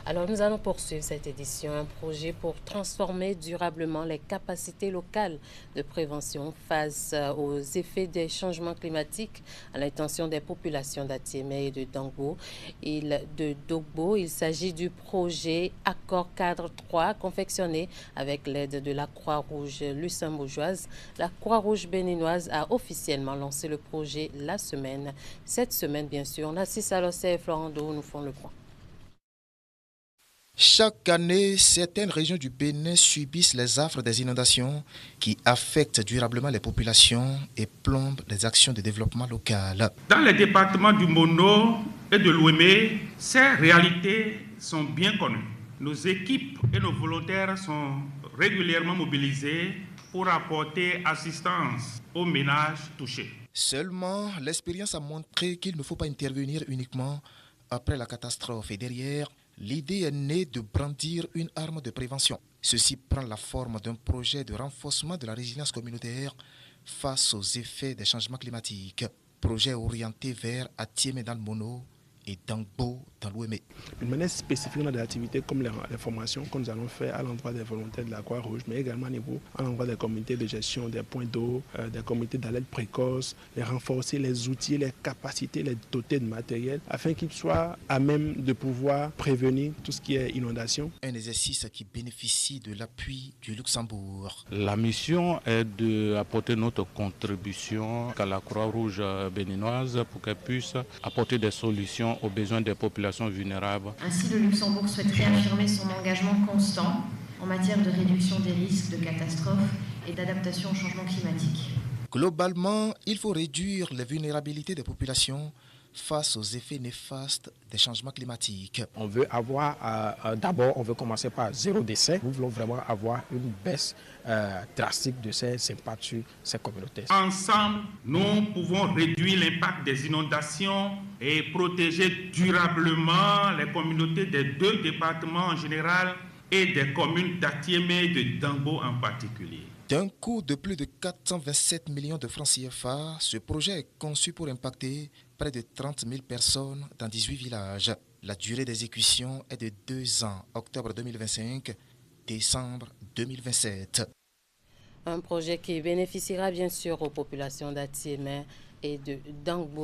Alors nous allons poursuivre cette édition, un projet pour transformer durablement les capacités locales de prévention face aux effets des changements climatiques à l'intention des populations d'Atiémé et de Dogbo. Il s'agit du projet Accord Cadre 3 confectionné avec l'aide de la Croix-Rouge luxembourgeoise. La Croix-Rouge béninoise a officiellement lancé le projet cette semaine bien sûr. Nassis Alossé et Florent Do nous font le point. Chaque année, certaines régions du Bénin subissent les affres des inondations qui affectent durablement les populations et plombent les actions de développement local. Dans les départements du Mono et de l'Ouémé, ces réalités sont bien connues. Nos équipes et nos volontaires sont régulièrement mobilisés pour apporter assistance aux ménages touchés. Seulement, l'expérience a montré qu'il ne faut pas intervenir uniquement après la catastrophe et derrière, l'idée est née de brandir une arme de prévention. Ceci prend la forme d'un projet de renforcement de la résilience communautaire face aux effets des changements climatiques. Projet orienté vers Atiémé dans le Mono et Dangbo dans l'Ouémé. Une manière spécifique dans des activités comme les formations que nous allons faire à l'endroit des volontaires de la Croix-Rouge, mais également à l'endroit des comités de gestion des points d'eau, des comités d'alerte précoce, les renforcer les outils, les capacités, les doter de matériel, afin qu'ils soient à même de pouvoir prévenir tout ce qui est inondation. Un exercice qui bénéficie de l'appui du Luxembourg. La mission est d'apporter notre contribution à la Croix-Rouge béninoise pour qu'elle puisse apporter des solutions aux besoins des populations vulnérables. Ainsi, le Luxembourg souhaite réaffirmer son engagement constant en matière de réduction des risques de catastrophes et d'adaptation au changement climatique. Globalement, il faut réduire les vulnérabilités des populations face aux effets néfastes des changements climatiques. On veut avoir, d'abord, on veut commencer par 0 décès. Nous voulons vraiment avoir une baisse drastique de ces impacts sur ces communautés. Ensemble, nous pouvons réduire l'impact des inondations et protéger durablement les communautés des 2 départements en général et des communes d'Atiémé et de Dangbo en particulier. D'un coût de plus de 427 millions de francs CFA, ce projet est conçu pour impacter près de 30 000 personnes dans 18 villages. La durée d'exécution est de 2 ans, octobre 2025, décembre 2027. Un projet qui bénéficiera bien sûr aux populations d'Atiémé et de Dangbo.